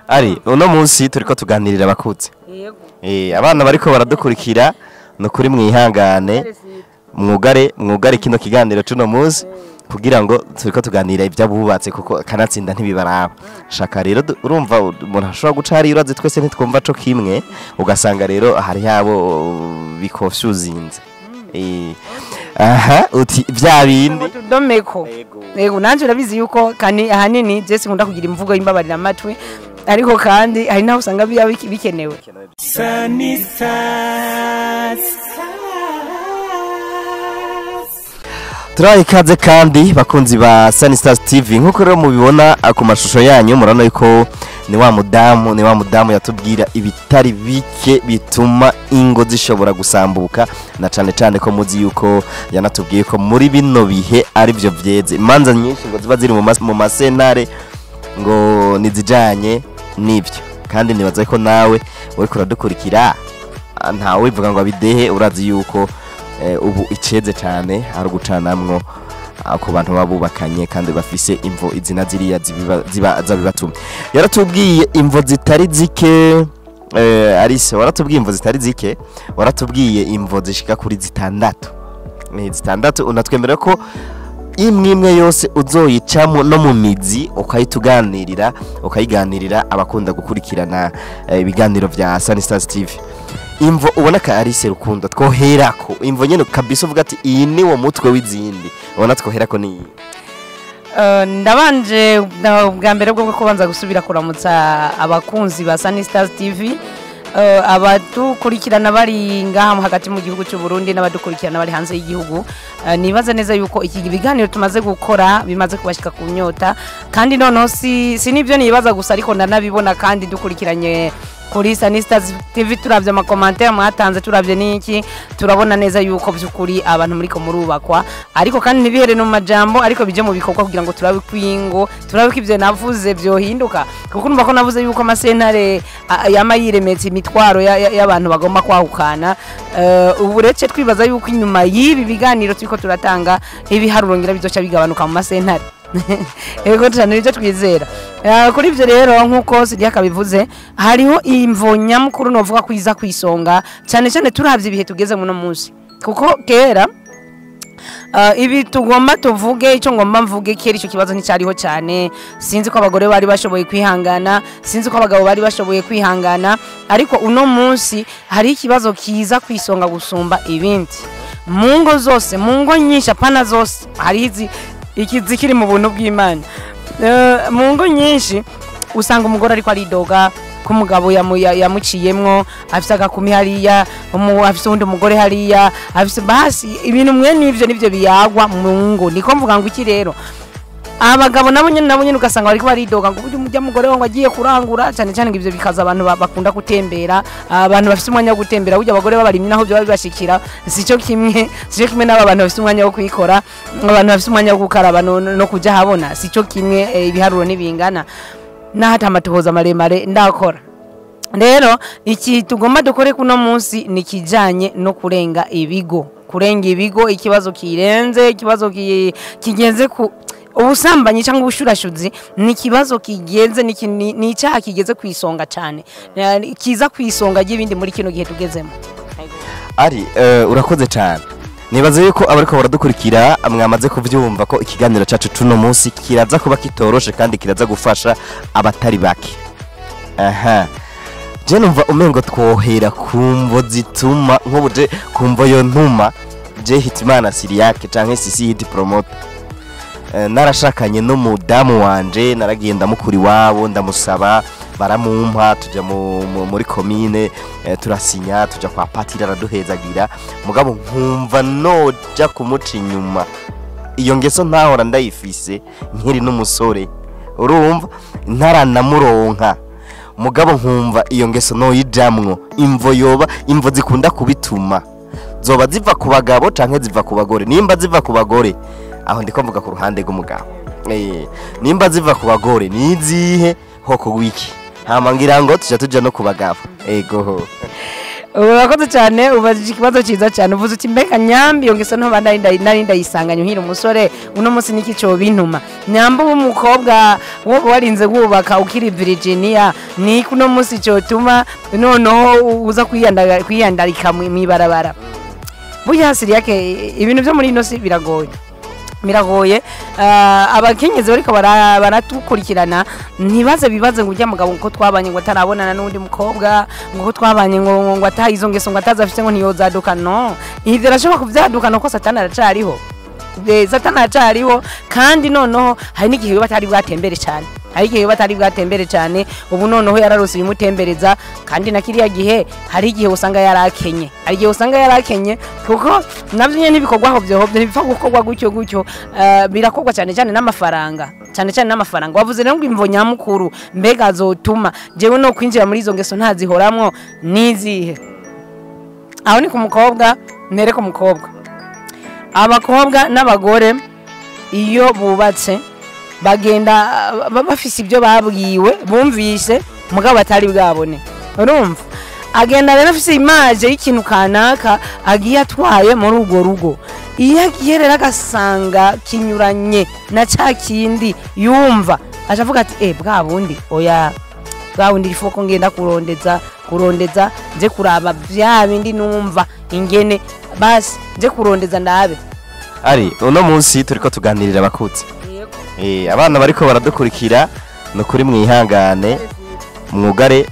ari uno munsi turiko tuganirira abakuze abana bariko baradukurikira no kuri mwihangane mwugare kino kiganiro cuno munsi kugira ngo turiko tuganira ibyabubatse kuko kanatsinda ntibibaraba shaka rero urumva umuntu ashobora guca hari urazi twese ntitwumva co kimwe ugasanga rero hari yabo bikofyuzinze aha uti vya bindi domeko yego nanje urabizi yuko kani ahanini je sinkunda kugira imvugo y'imbabarira amatwi ariko kandi hari naho usanga bikenewe Turayi kaze kandi bakunzi ba Sunny Stars TV nkuko rero mubibona ku mashusho yanyu murano yuko ni wa mudamu yatubwira ibitari bike bituma ingo zishobora gusambuka na cane ko muzi yuko yanatubwiye ko muri bino bihe ari byo vyeze imanza nyinshi ngo ziba ziri mu masenare ngo nizijanye nivyo kandi nibaza ko nawe uri kuradukurikira ntawe wivuga ngo abidehe urazi yuko ubu iceze cyane ari gucanamwo ku bantu babubakanye kandi bafise imvo izina ziriya zabibatumye yaratubwiye imvo zitari zike Arise waratubwiye imvo zitari zike waratubwiye imvo zishika kuri zitandatu unatwemera ko imwe yose uzoyicamo no mu mizi ukayiganirira abakunda gukurikirana ibiganiro vya Sunny Stars TV imvo ubona ka Arise rukundo twoherako imvo nyene kabisa uvuga ati iyi ni wo mutwe w'izindi ubona twoherako ni ndabanje bwa mbere bwo kubanza gusubira kuramutsa abakunzi ba Sunny Stars TV abadukurikirana bari ngaha hagati mu gihugu cy'u Burundi n'abadukurikirana bari hanze y'igihugu nibaza neza yuko iki biganiro tumaze gukora bimaze kubashika ku nyota kandi noneho si nibyo nibaza gusa ariko ndanabibona kandi dukurikiranye kuri Sunny Stars TV turavye ama commentaire mwatanze turavye niki turabona neza yuko byukuri abantu muri ko murubakwa ariko kandi nibihere no majambo ariko bije mu bikorwa kugira ngo turabe kwingo turabe kivyo navuze byo hinduka kuko numva ko navuze yuko amasentare yamayiremetse imitwaro y'abantu bagomba kwahukana uburece twibaza yuko inyuma y'ibi biganiro turiko turatanga ibiharurongera bizoca bigabanuka mu masentare ego cyane nibyo twizera kuri ibyo rero nkuko Sidia kabivuze hariho imvo nyamukuru novuga kwiza kwisonga cyane turavye ibihe tugeze muno munsi kuko kera ibi tugomba tuvuge ico ngomba mvuge kera ico kibazo nticyariho cyane sinzi ko abagore bari bashoboye kwihangana sinzi ko abagabo bari bashoboye kwihangana ariko uno munsi hari ikibazo kiza kwisonga gusumba ibindi mu ngo zose mu ngo nyinshi apana zose hari ikizikiri mu buntu bw'Imana mu ngo nyinshi usanga umugore ariko aridoga ko umugabo yamuciyemwo afise agakumi hariya afise undi umugore hariya afise basi ibintu mwe nivyo biyagwa mu ngo niko mvuga ngo iki rero abagabo nabo nyene ugasanga bariko baridoga ngo umujya mugore wangu agiye kurangura cyane ngo ivyo bikaza abantu bakunda gutembera abantu bafise umwanya wo gutembera burya abagore babarimye naho byo babashikira sico kimwe n'aba bantu bafise umwanya wo kwikora abantu bafise umwanya wo gukaraba no kuja habona sico kimwe ibiharuro nibingana nahata amatohoza maremare ndakora rero iki tugomba dukore kuno munsi nikijanye no kurenga ibigo ikibazo kirenze ikibazo kigenze ku ubusambanyi cyangwa ubushurashuzi ni kibazo kigenze ni icyaha kigeze kwisonga cyane kiza kwisonga y'ibindi muri kino gihe tugezemo ari urakoze cyane nibaze yuko abariko baradukurikira mwamaze kuvyumva ko ikiganiro cyacu tuno munsi kiraza kuba kitoroshe kandi kiraza gufasha abatari bake je numva umengo twohera kumvo zituma nk'ubuje kumvo yo ntuma je Hitimana Siriake canke Sisi Hit Promoter narashakanye no mudamu wanje naragenda mukuri wabo ndamusaba baramumpa tuja muri commune turasinya tuja kwa patira raduhezagira mugabo nkumva noja kumuca inyuma iyo ngeso ntahora ndayifise nkiri n'umusore urumva ntaranamuronka mugabo nkumva iyo ngeso no yijamwo imvo zikunda kubituma zoba ziva ku bagabo canke ziva ku bagore nimba ziva ku bagore aho ndiko mvuga ku ruhande rw'umugabo nimba ziva ku bagore nizihe hoko wiki hama ngira ngo tuja no ku bagabo ego urakoze cyane ubajije ikibazo cyiza cyane uvuze uti mbega nyambi iyo ngeso ntoba nari ndayisanganye nkiri umusore uno munsi niki cyo bintuma nyamba w'umukobwa wo warinze wubaka ukiri Virginia ni kuno munsi cyo tuma noneho uza kwiyandarika mwibarabara burya hasiri yake ibintu byo muri ino si biragoye abakenyezi bariko baratukurikirana ntibaze bibaze ngo ujya mugabo ngo twabanye ngo atarabonana n'undi mukobwa ngo twabanye ngo atahizo ngeso ngo atazafite ngo ntiyozaduka no ivyo rashobora kuvyaduka no ko satani aracariho satani aracariho kandi noneho hari n'igihe batari bwatembere cyane hari igihe batari bwatembere cyane ubu noneho yararose bimutembereza kandi na kiriya gihe hari igihe usanga yarakenye hari igihe usanga yarakenye kuko navyo nyene n'ibikorwaho byo bipfa gukorwa gutyo birakorwa cyane n'amafaranga wavuze rero ngo imvo nyamukuru mbega azotuma jewe no kwinjira muri izo ngeso ntazihoramwo nizihe aho ni ku mukobwa nere ku mukobwa abakobwa n'abagore iyo bubatse bagenda bafise ibyo babwiwe bumvise mugabo batari bwabone urumva agenda rero afise image y'ikintu kanaka agiye atwaye muri urwo rugo iyo agiye rero agasanga kinyuranye na ca kindi yumva acavuga ati bwa bundi oya bwa bundi ifoko ngenda kurondeza nje kuraba bya bindi numva ingene basi nje kurondeza ndabe ari uno munsi turiko tuganirira abakutse abana bariko baradukurikira no kuri mwihangane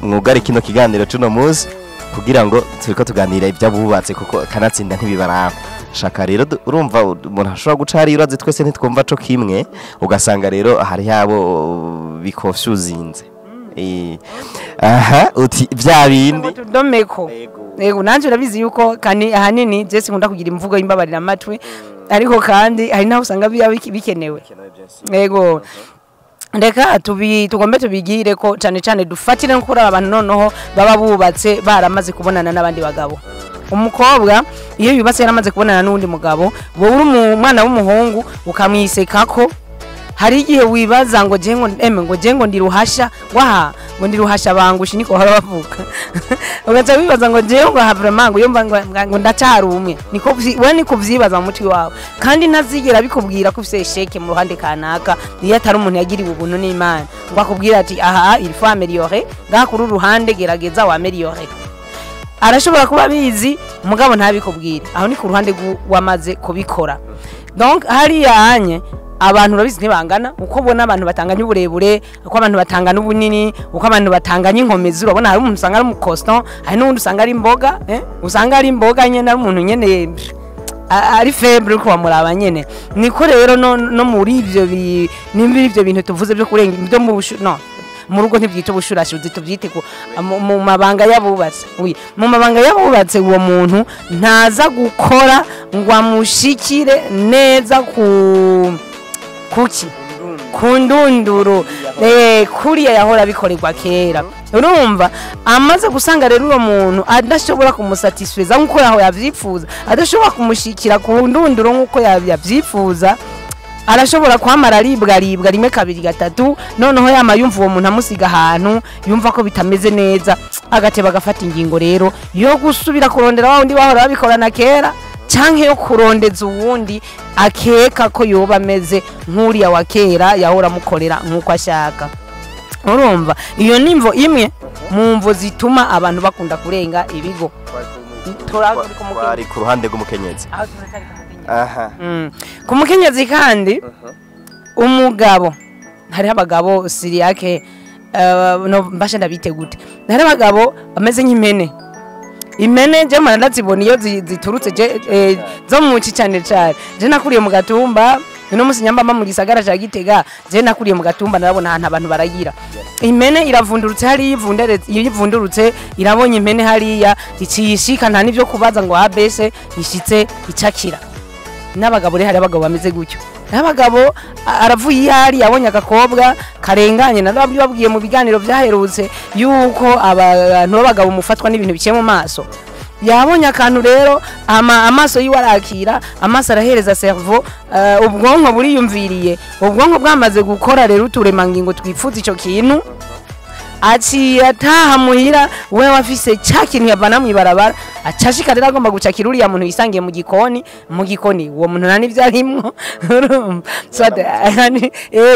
mwugare kino kiganiro cuno munsi kugira ngo turiko tuganira ibyabubatse kuko kanatsinda ntibibaraba shaka rero urumva umuntu ashobora gucari urazi twese ntitwumva co kimwe ugasanga rero hari yabo bikofyuzinze aha uti bya bindi tudomeko yego nanje urabizi yuko kani ahanini je sinkunda kugira imvugo y'imbabarira amatwi ariko kandi hari naho usanga bikenewe yego ndeka tugombe tubigire ko cyane dufatire no kuri abantu noneho baba bubatse baramaze kubonana n'abandi bagabo umukobwa iyo yubatse yaramaze kubonana n'undi mugabo wowe uri umwana w'umuhungu ukamwisekako hari igihe wibaza ngo jengo ndiruhasha ngo ndiruhasha bangushi niko harabavuka ugaca wibaza ngo jengo havremango yomba ngo ndacari umwe niko we niko vyibaza mu mutwe wawe kandi ntazigera bikubwira ko ufise sheke mu ruhande kanaka iyo atari umuntu yagiriwe ubuntu n'Imana ngo akubwira ati aha il faut améliorer gakuru ruhande gerageza wa améliorer arashobora kuba bizi mugabo ntabikubwira aho ni ku ruhande wamaze kubikora donc hari yanye abantu babizi ntibangana uko ubona abantu batanganya uburebure uko abantu batangana ubunini uko abantu batanganya inkomezi urabona hari umuntu usanga ari umukoston hari n'undi usanga ari imboga usanga ari imboga nyene ari umuntu nyene ari faible ko bamuraba nyene niko rero no muri ivyo ivyo bintu tuvuze byo kurenga ibyo mu rugo ntibyita ubushurashi tubyite mu mabanga yabubatse mu mabanga yabubatse uwo muntu ntaza gukora ngo amushikire neza kundunduru kuriya yahora bikorerwa kera urumva amaze gusanga rero uwo muntu adashobora kumusatisfiza nkuko yaho yavyifuza adashobora kumushikira kundunduru nkuko yavyifuza arashobora kwamara aribwa rimwe kabiri gatatu noneho yama yumva uwo muntu amusiga ahantu yumva ko bitameze neza agateba agafata ingingo rero yo gusubira kurondera wa wundi bahora babikorana kera canke yo kurondeza uwundi akeka ko yoba ameze nk'uriya wa kera yahora mukorera nk'uko ashaka urumva iyo nimvo imwe mu mvo zituma abantu bakunda kurenga ibigo twari ku ruhande rw'umukenyezi aha ku mukenyezi kandi umugabo hari abagabo siriyake no mbasha ndabite gute hari abagabo bameze nk'impene imene je manazibona iyo ziturutse zo mu cyane je nakuriye mu gatumba no musinyamba mu gisagara cya Gitega je nakuriye mu gatumba narabona ahantu abantu baragira imene iravundurutse hari yivundurutse irabonye impene hariya iciyishika nta nivyo kubaza ngo abese ishitse icakira n'abagabo rero hari abagabo bameze gutyo n'abagabo aravuye yari yabonye agakobwa karenganye narababwiye mu biganiro byaherutse yuko abantu b'abagabo mufatwa n'ibintu bike mu maso yabonye akantu rero amaso yiwe arakira amaso arahereza cerveau ubwonko buriyumviriye ubwonko bwamaze gukora rero uturemangingo twifuza ico kintu aciye ataha muhira we wafise cya kintu yavana mw'ibarabara acashika rero agomba gucakira uriya muntu yisangiye mu gikoni uwo muntu nta n'ivyo arimwo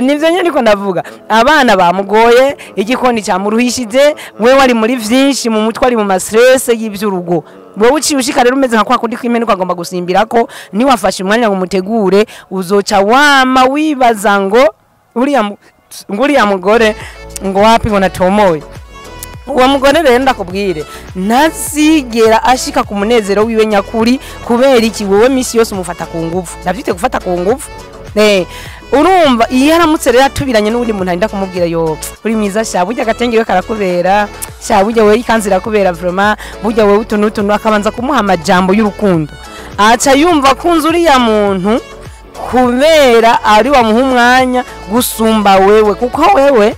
nivyo nyene niko ndavuga abana bamugoye igikoni cyamuruhishije we wari muri vyinshi mu mutwe ari mu mastress y'ivy'urugo wowe uciye ushika rero umeze nka kwa kundi kwimenuka agomba gusimbira ko ni wafashe umwanya ngo mutegure uzoca wama wibaza ngo uriya mugore ngo wapi ngo natomoye uwo mugore rero ndakubwire ntazigera ashika ku munezero wiwe nyakuri kubera iki wowe misi yose umufata ku nguvu ndavyite gufata ku nguvu urumva iyo aramutse rero atubiranye n'ubundi muntu arinda kumubwira yo uri mwiza sha burya agatenge we karakubera sha burya wewe ikanzira kubera vraiment burya wewe utuntu akabanza kumuha amajambo y'urukundo aca yumva kunze uriya muntu kubera ari wamuha umwanya gusumba wewe kuko wewe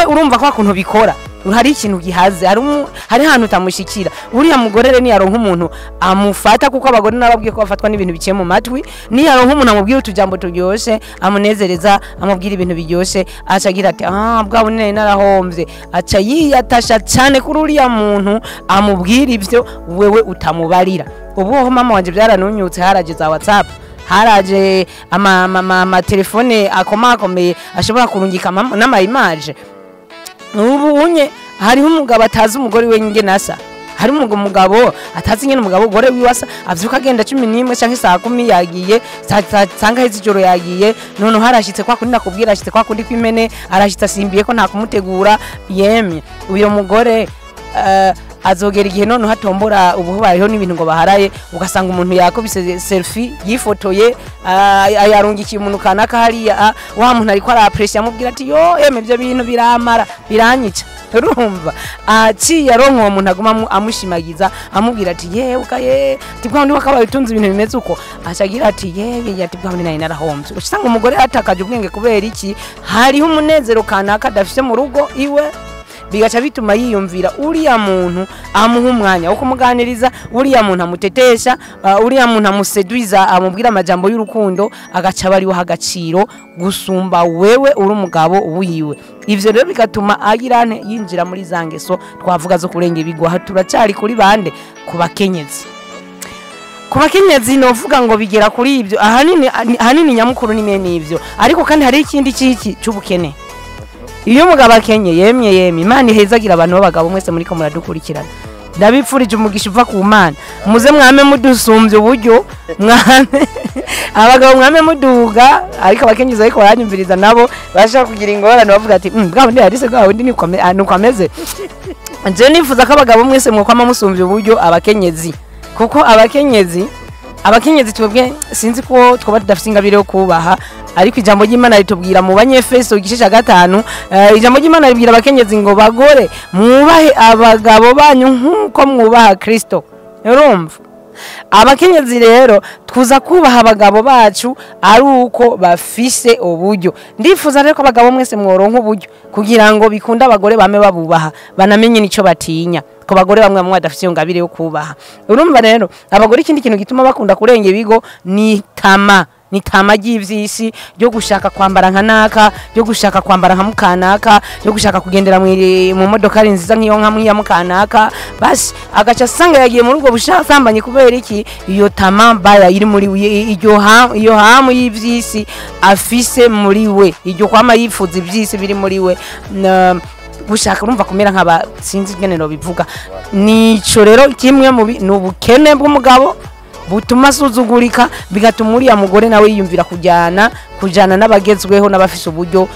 urumva kwa kuntu bikora hari ikintu gihaze hari hantu utamushikira uriya mugore rero niyaronka umuntu amufata kuko abagore nababwiye ko bafatwa n'ibintu biciye mu matwi niyaronka umuntu amubwira utujambo turyoshe amunezereza amubwira ibintu biryoshe acagira ati bwabo nari narahomvye aca yiyatasha cyane kuri uriya muntu amubwira ivyo wewe utamubarira ubu mama wanje byaranunyutse haraje za WhatsApp haraje ama telefone akomakomeye ashobora kurungika n'ama image ubu unye hariho umugabo atazi umugore we nge nasa hari umugabo atazi nyene umugabo gore wiwasa avyuka agenda 11 canke saa 10 yagiye sanga hezi joro yagiye none harashitse kwa kundi nakubwira ashitse kwa kundi kwimene arashitse simbiye ko nta kumutegura yemye uyo mugore azogera igihe none hatombora ubu bariho n'ibintu ngo baharaye ugasanga umuntu yakobise selfie yifotoye ayarungikiye umuntu kanaka hariya wa muntu ariko arapressure amubwira ati yo ivyo bintu biramara biranyica urumva aciye aronka uwo muntu aguma amushimagiza amubwira ati ukaye tibwa ndi wakabaye utunze ibintu bimeze uko acagira ati yati bwa ndi nari narahomvye usanga umugore atakaje ubwenge kubera iki hariho umunezero kanaka dafise mu rugo iwe bigaca bituma yiyumvira uriya muntu amuha umwanya wo kumuganiriza uriya muntu amutetesha uriya muntu amuseduiza amubwira amajambo y'urukundo agaca bari wahagaciro gusumba wewe uri umugabo wiwe ivyo rero bigatuma agirane yinjira muri zangeso twavuga zo kurenga ibigwa turacari kuri bande ku bakenyezi novuga ngo bigera kuri ivyo ahanini nyamukuru nimene ivyo ariko kandi hari ikindi ciki c'ubukene iyo umugabo akenye yemye Imana ihezagira abantu b'abagabo mwese muri ko muradukurikirana ndabipfurije umugisha uva ku Mana muze mwame mudusumbye uburyo mwame abagabo mwame muduga ariko abakenyezi ariko baranyumviriza nabo bashaka kugira ingorane bavuga ati bwabo ndi yarise bwabo ndi nuko ameze nje nifuza ko abagabo mwese mwokwama musumbye uburyo abakenyezi kuko abakenyezi twebwe sinzi ko twoba tudafite ingabire yo kubaha ariko ijambo ry'Imana ritubwira mu banyefeso igice cya 5 ijambo ry'Imana ribwira abakenyezi ngo bagore mwubahe abagabo banyu nkuko mwubaha Kristo urumva abakenyezi rero tuza kubaha abagabo bacu ari uko bafise uburyo ndifuza rero ko abagabo mwese mworonka uburyo kugira ngo bikunde abagore bame babubaha banamenye nico batinya ko bagore bamwe badafite ngabire yo kubaha urumva rero abagore ikindi kintu gituma bakunda kurenga ibigo ni tama ry'ivyisi ryo gushaka kwambara nka naka ryo gushaka kwambara nka mukanaka ryo gushaka kugendera mu modoka nziza nk'iyo nka mwiya mukanaka basi agaca sanga yagiye mu rugo bushasambanye kubera iki iyo tama baya iri muri iyo hamu y'ivyisi afise muri we iryo kwama yifuza ivyisi biri muri we gushaka urumva kumera nk'aba sinzi ingene no bivuga nico rero kimwe mu n'ubukene bw'umugabo butuma suzugurika bigatuma uriya mugore nawe yiyumvira kujana n'abagezweho n'abafise uburyo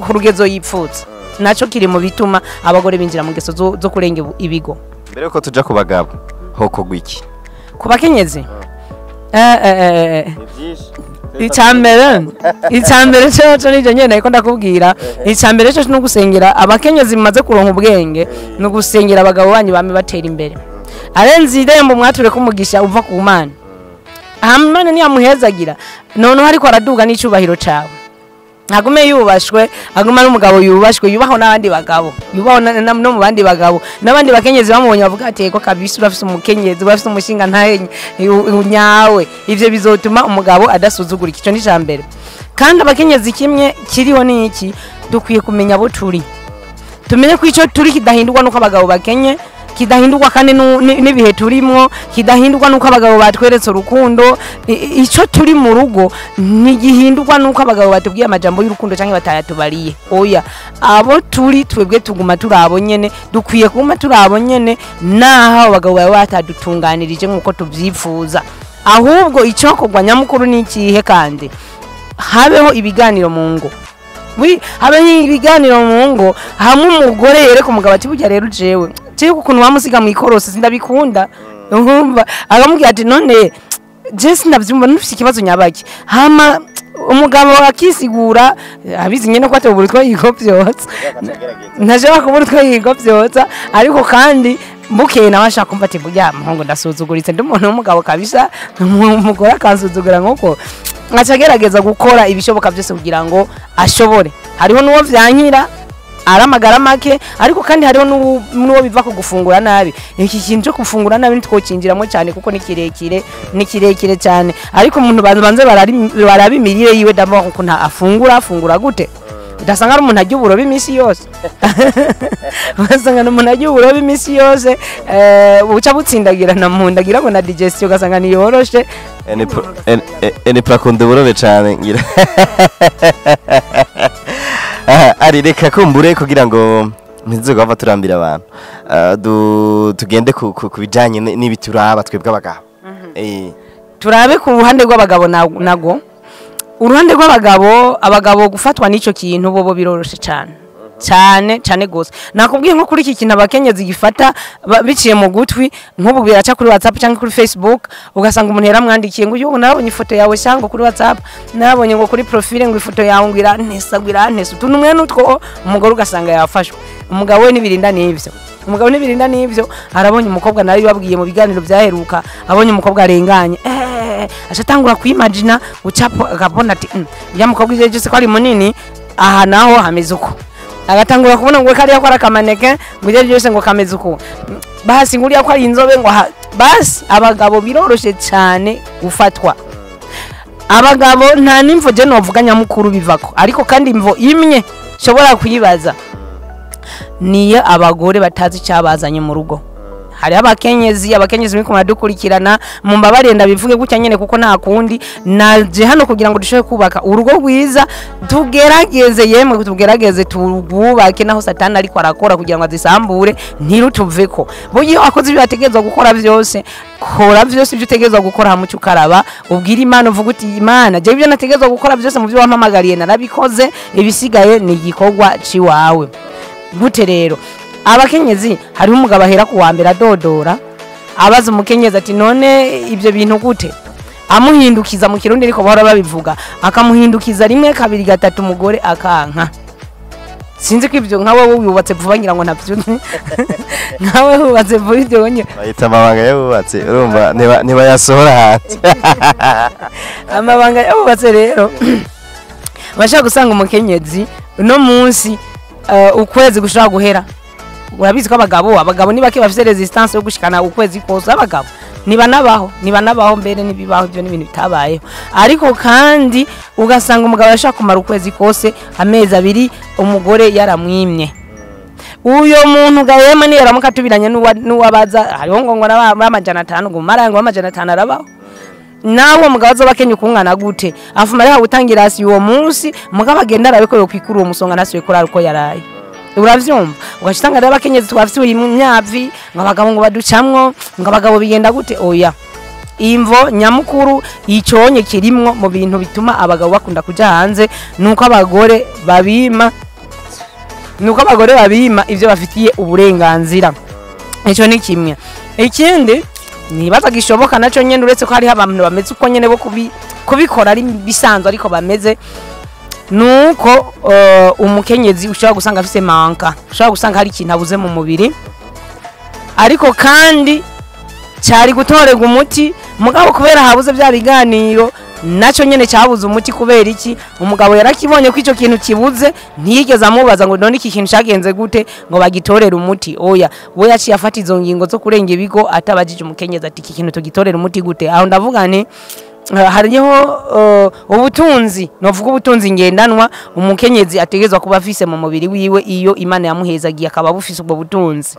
ku rugezo yipfutse naco kiri mu bituma abagore binjira mu ngeso zo kurenga ibigo mbere yuko tuja ku bagabo hoko gwiki ku bakenyezi icambere cyo nije nyene ariko ndakubwira icambere cyo no gusengera abakenyezi bimaze kuronka ubwenge no gusengera abagabo banyu bame batera imbere arenze irembo mwature kumugisha uva ku Mana Imana niyamuhezagira none hariko araduga n'icubahiro cawe agume yubashwe aguma n'umugabo yubashwe yubaho n'abandi bagabo yubaho no mu bandi bagabo n'abandi bakenyezi bamubonye bavuga ati eko kabisa urafise umukenyezi urafise umushinga ntahe nyawe ivyo bizotuma umugabo adasuzugura ico ni jambere kandi abakenyezi kimwe kiriho n'iki dukwiye kumenya abo turi, tumenye ko icyo turi kidahindurwa nuko abagabo bakenye, kidahindurwa kandi n'ibihe turimo, kidahindurwa nuko abagabo batweretse urukundo. Icyo turi mu rugo ntigihindurwa nuko abagabo batubwiye amajambo y'urukundo cyangwa batayatubariye. Oya, abo turi twebwe tuguma turabo nyene, dukwiye kuma turabo nyene, naho abagabo bawe batadutunganirije nkuko tubyifuza. Ahubwo icyo kogwa nyamukuru n'ikihe kandi habeho ibiganiro mu ngo. Habeho ibiganiro mu ngo, hamwe umugore yereka umugabo ati burya rero jewe ukuntu wamusiga mu ikorosi sindabikunda, urumva akamubwira ati none je sinavyumva nufise ikibazo nyabaki. Hama umugabo akisigura abizi nyene ko atobura utwo yigovyotsa, naje bakubura utwo yigovyotsa, ariko kandi mbukeye nawe ashaka kumva ati burya muhungu ndasuzuguritse ndi umuntu w'umugabo kabisa, umugore akansuzugura nk'uko acagerageza gukora ibishoboka byose kugira ngo ashobore. Hariho nuwo vyankira aramagara make, ariko kandi hariho nuwo biva ku gufungura nabi. Iki kintu cyo gufungura nabi ntitwokinjiramo cyane kuko ni kirekire cyane, ariko umuntu banze barabimirire yiwe damo ko nta afungura gute. Udasanga ari umuntu ajya uburobe imisi yose, ugasanga umuntu ajya uburobe imisi yose, buca butsindagira na mundagira ngo na digestion ugasanga ni yoroshe. Eni prakunda uburobe cyane ngira. Ari reka kumbure kugira ngo ntizo gava turambira abantu. Tugende ku bijanye n'ibituraba twebwe abagabo. Turabe ku ruhande rw'abagabo nago. Uruhande rw'abagabo, abagabo gufatwa n'ico kintu bobo biroroshe cyane gose. Nakubwiye nko kuri iki kintu abakenyezi gifata biciye mu gutwi, nk'ubu biraca kuri WhatsApp cyangwa kuri Facebook, ugasanga umuntu yaramwandikiye ngo uyu narabonye ifoto yawe cyangwa kuri WhatsApp, narabonye ngo kuri profile ngo ifoto yawe ngo irantesa utuntu mwe nutwo, umugore ugasanga yafashwe. Umugabo we nibirinda n'ivyo, arabonye umukobwa nari babwiye mu biganiro byaheruka, abonye umukobwa arenganye, ashatangura kwimagina ucapo akabona ati ya mukobwa ije cyose ko ari munini, aha naho hameze uko. Agatangura kubona ngo kari yakora kamaneke, nguje byose ngo kameze uko. Basi nguriya ko ari inzobe ngo basi abagabo biroroshe cyane gufatwa. Abagabo nta nimvo je novuga nyamukuru bivako, ariko kandi imvo imwe shobora kuyibaza niye abagore batazi cyabazanye mu rugo. Hari abakenyezi miko muradukurikirana, mu mbabarenda bivuge gutya nyene kuko nta kundi naje hano kugira ngo dushobe kubaka urugo rwiza. Tugerageze tububake naho satani ariko arakora kugira ngo azisambure ntirutuveko. Bugiye akoze ibyo ategezwa gukora byose, kora byose ibyo utegezwa gukora hamucyo karaba, ubwira Imana uvuga uti Imana je ibyo nategezwa gukora byose mu byo wampamagariye narabikoze, ibisigaye ni igikorwa ciwawe. Gute rero abakenyezi, hari umugabo ahera ku wa mbere adodora, abaza umukenyezi ati none ibyo bintu gute, amuhindukiza mu kirundi ariko bahora babivuga, akamuhindukiza rimwe kabiri gatatu, umugore akanka. Sinzi ko ibyo nkawe wubatse vuba ngira ngo ntabyo nkawe wubatse vuba ibyo onye bayita amabanga yubatse, urumva niba yasohora hanze. Amabanga yubatse rero bashaka gusanga umukenyezi no munsi ukwezi gushaka guhera. Urabizi ko abagabo nibake bafite resistance yo gushikana ukwezi kose. Abagabo nibanabaho mbere nibibaho byo n'ibintu bitabayeho, ariko kandi ugasanga umugabo yashaka kumara ukwezi kose, amezi abiri umugore yaramwimye. Uyo muntu gahema ni yaramuka tubiranye n'uwabaza, hariho ngo amajana 5 ngo marango amajana 5 arabaho. Nawo mugabo z'abakenye kungana gute, afuma rero gutangira asi uwo munsi, mugabo agenda arabeko yo kwikura uwo musonga nasuye kurara uko yaraye. Uravyumva ugashitanga rero abakenyezi twafite uri mu myavi ngo abagabo ngo baducamwo ngo abagabo bigenda gute. Oya, imvo nyamukuru iconye kirimwo mu bintu bituma abagabo bakunda kuja hanze, nuko abagore babima ivyo bafitiye uburenganzira. Ico ni kimwe. Ikindi nibaza gishoboka naco nyene, uretse ko hari abantu bameze uko nyene bo kubikora ari bisanzwe ariko bameze nuko umukenyezi ushobora gusanga afise manka, ushobora gusanga hari ikintu abuze mu mubiri, ariko kandi cyari gutorega umuti. Mugabo kubera habuze bya biganiro, naco nyene cyabuze umuti. Kubera iki? Umugabo yarakibonye ko ico kintu kibuze, ntiyigeze amubaza ngo none iki kintu cyagenze gute ngo bagitorera umuti. Oya, we yaciye afata izo ngingo zo kurenge ibigo atabajije umukenyezi ati iki kintu tugitorera umuti gute. Aho ndavuga nti hariho ubutunzi novuga ubutunzi ngendanwa umukenyezi ategezwa kuba afise mu mubiri wiwe iyo Imana yamuhezagiye akaba bufise ubwo butunzi.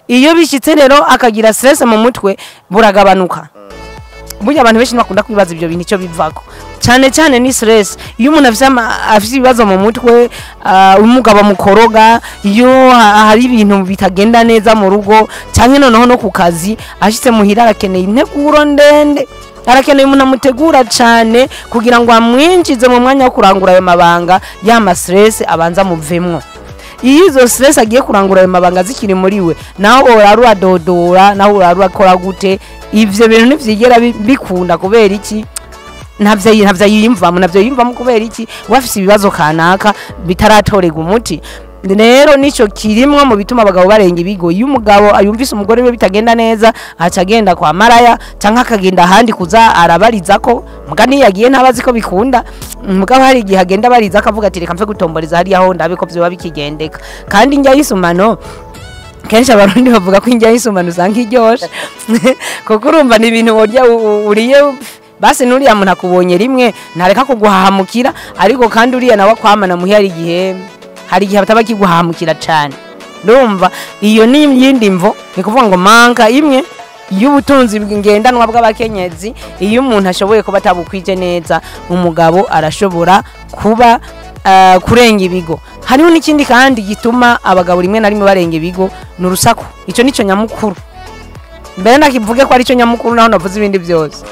Iyo bishitse rero akagira stress mu mutwe buragabanuka. Burya abantu benshi bakunda kwibaza ibyo bintu icyo bivako. Cyane ni stress. Iyo umuntu afise ibibazo mu mutwe, umugabo mukoroga, iyo hari ibintu bitagenda neza mu rugo, cyane noneho no ku kazi, ashitse muhira arakeneye integuro ndende. Arakeneye umuntu amutegura cyane kugira ngo amwinjize mu mwanya wo kurangura ayo mabanga y'ama stress abanza muvemwo. Iyo izo stress agiye kurangura ayo mabanga zikiri muri we, naho orarura dodora, naho orarura kora gute, ivyo bintu ntivyigera bikunda kubera iki? Navyo yiyumvamo kubera iki? Wafise ibibazo kanaka bitaratorega umuti. Rero nico kirimwe mu bituma abagabo barenga ibigo. Iyo umugabo ayumvise umugore we bitagenda neza acagenda kwa maraya canka akagenda handi kuza arabariza ko mugani yagiye ntabazi ko bikunda. Mugabo hari igihe agenda bariza akavuga ati reka mfe gutomboreza hari aho ndabe ko byo bikigendeka. Kandi njya yisumano kenshi abarundi bavuga ko njya yisumano usanga iryoshe kuko urumva ni ibintu burya uriye basi nuriya muntu akubonye rimwe ntareka kuguhahamukira, ariko kandi uriya nawe kwamana muhi hari igihe bataba kiguhamukira cyane. Ndumva iyo ni yindi mvo, ni kuvuga ngo manka imwe y'ubutunzi bw'ingendanwa bw'abakenyezi. Iyo umuntu ashoboye kuba atabukwije neza, umugabo arashobora kuba kurenga ibigo. Hariho n'ikindi kandi gituma abagabo rimwe na rimwe barenga ibigo, n'urusaku. Ico nico nyamukuru. Mbere nakivuge ko ari cyo nyamukuru naho navuze ibindi byose.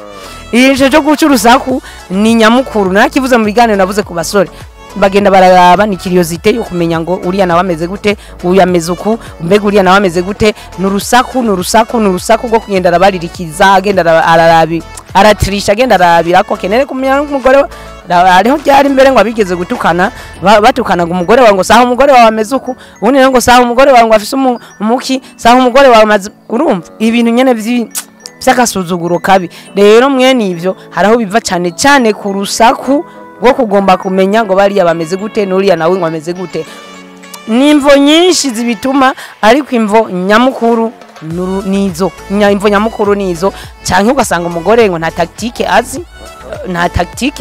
Ico cyo guca urusaku ni nyamukuru. Narakivuze mu biganiro navuze ku basore. Bagenda bararaba ni curiosity yo kumenya ngo uriya nawe ameze gute, uyu ameze uku, mbega uriya nawe ameze gute. N'urusaku rwo kugenda arabaririkiza, agenda ararabi aratirisha, agenda arabira ko kenere kumenya umugore ariho byari imbere ngo abigeze gutukana batukana ngo umugore wawe ngo saha umugore wawe ameze uku, ubundi ngo saha umugore wawe ngo afise umuki, saha umugore wawe amaze. Urumva ibintu nyene by'akasuzuguro kabi. Rero mwene ivyo haraho biva cyane ku rusaku rwo kugomba kumenya ngo bariya bameze gute n'uriya nawe ngo ameze gute. Nimvo nyinshi zibituma, ariko imvo nyamukuru nizo. Imvo nyamukuru nizo. Cyangwa ugasanga umugore ngo nta tactique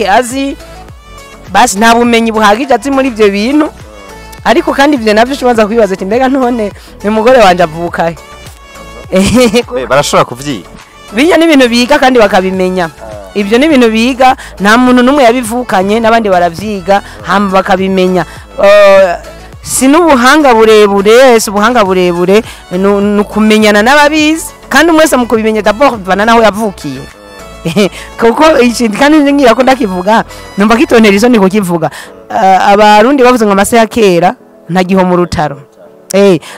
azi, basi nta bumenyi buhagije azi muri ibyo bintu. Ariko kandi ibyo navyo ushobora kwibaza ati mbega none umugore wanje avuka barashobora kuvyiga. Biya n'ibintu biga kandi bakabimenya. Ibyo ni ibintu biga, nta muntu numwe yabivukanye, n'abandi baravyiga hamba bakabimenya. Sinubuhanga burebure, ubuhanga burebure nukumenyana n'ababizi, kandi umwese mu kubimenya d'abord bana naho yavukiye. Kuko ikindi kandi ngira ko ndakivuga numva kitontera izo niko kivuga. Abarundi bavuze ngo amase ya kera ntagiho mu rutaro.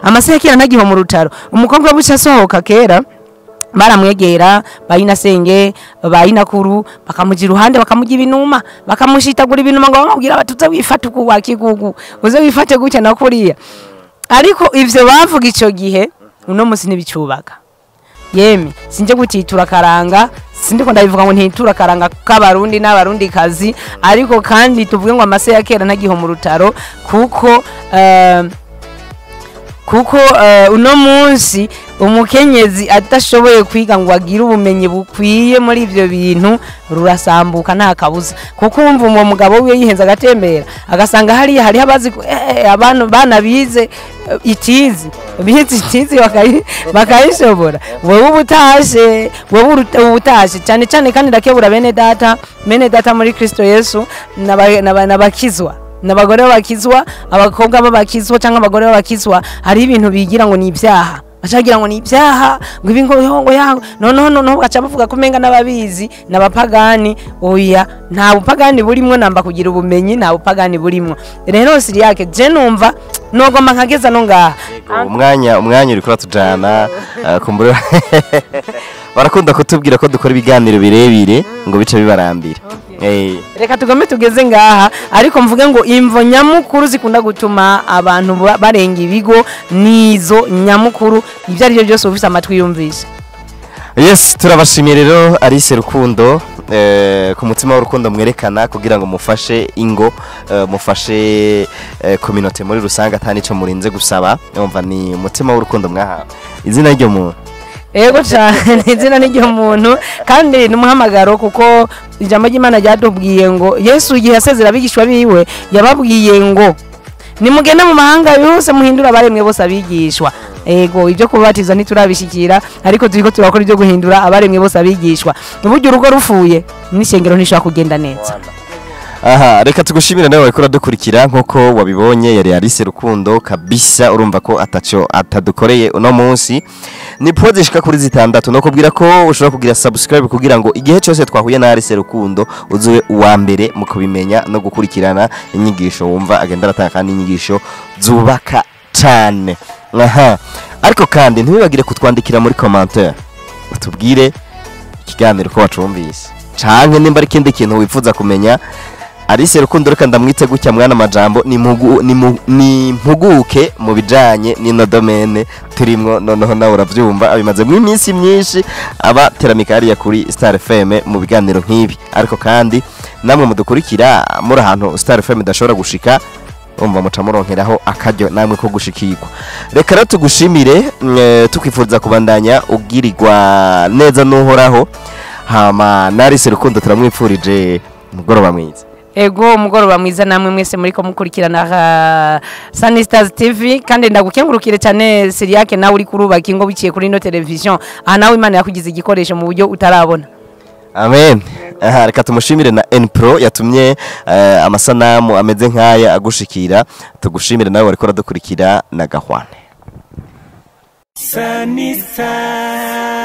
Amase ya kera ntagiho mu rutaro. Umukobwa buca sohoka kera baramwegera bayinasenge bayinakuru bakamugira uruhande bakamugira ibinuma bakamushitagura ibinuma ngo bamubwira batuza wifata uku wakigugu uze wifate gutya nakuriya. Ariko ivyo bavuga ico gihe uno musi nibicubaka. Yeme sinje gutitura karanga, sindiko ndabivuga ngo ntitura karanga k'abarundi n'abarundi kazi, ariko kandi tuvuge ngo amase ya kera ntagiho mu rutaro kuko uno munsi umukenyezi atashoboye kwiga ngo agire ubumenyi bukwiye muri ivyo bintu rurasambuka nta kabuza. Kuko umva uwo mugabo wiwe yihenza agatembera agasanga hari abazi abantu bana bize itizi bakayishobora. Wowe ubutashe cyane kandi ndakebura bene data muri Kristo Yesu n'abakizwa, n'abagore bakizwa, abakobwa babakizwa cyangwa abagore babakizwa. Hari ibintu bigira ngo ni ibyaha, bacagira ngo ni ibyaha, ngo ibi ngo yango no baca bavuga kumenga n'ababizi n'abapagani. Oya, nta bupagani burimwo, namba kugira ubumenyi nta bupagani burimwo. Rero siri yake je numva nogoma nkageza no ngaha umwanya uri kuratujana kumbura barakunda kutubwira ko dukora ibiganiro birebire ngo bice bibarambira. Reka tugome tugeze ngaha, ariko mvuge ngo imvo nyamukuru zikunda gutuma abantu barenga ibigo nizo nyamukuru. Ibyo ari byo byose ufite amatwi yumvise. Yes, turabashimiye rero Alice Rukundo ku mutima w'urukundo mwerekana kugira ngo mufashe ingo, mufashe community muri rusanga atani cyo murinze gusaba. Umva ni umutima w'urukundo mwaha. Izina ryo mu ego cyane izina n'iryo muntu kandi n'umuhamagaro kuko ijambo ry'Imana ryatubwiye ngo Yesu igihe yasezera abigishwa biwe yababwiye ngo nimugende mu mahanga yose muhindura abaremwe bose abigishwa. Ego ibyo kubatiza ntiturabishikira ariko turiko turakora ibyo guhindura abaremwe bose abigishwa. Uburyo urugo rufuye n'ishengero ntishobora kugenda neza. Aha, reka tugushimire nawe wariko uradukurikira nkuko wabibonye yari Alice Rukundo kabisa, urumva ko ataco atadukoreye uno munsi. Ni pose ishika kuri 6 no kubwira ko ushobora kugira subscribe kugira ngo igihe cyose twahuye na Alice Rukundo uzuwe uwa mbere mu kubimenya no gukurikirana inyigisho wumva agenda aratanga kandi inyigisho zubaka cyane. Aha, ariko kandi ntibibagire kutwandikira muri commentaire utubwire ikiganiro ko wacumvise canke nimba ari kindi kintu wifuza kumenya. Alice Rukundo reka ndamwite gutya mwana majambo ni mpuguke mu bijanye n'ino domaine turimwo, noneho nawe uravyumva abimaze mu iminsi myinshi aba teramika hariya kuri Star FM mu biganiro nk'ibi. Ariko kandi namwe mudukurikira muri ahantu Star FM idashobora gushika umva muca muronkeraho akaryo namwe ko gushikirwa. Reka rero tugushimire tukwifuza kubandanya ugirirwa neza n'uhoraho. Hama na Alice Rukundo turamwipfurije mugoroba mwiza. Ego mugoroba mwiza namwe mwese muri ko mukurikirana Sunny Stars TV kandi ndagukengurukire cyane Siriake nawe uri kurubaka ingo biciye kuri no television. Aha nawe Imana yakugize igikoresho mu buryo utarabona. Amen. Aha reka tumushimire na N-Pro yatumye amasanamu ameze nkaya agushikira. Tugushimire nawe wariko uradukurikira na Gahwane. Sunny Stars.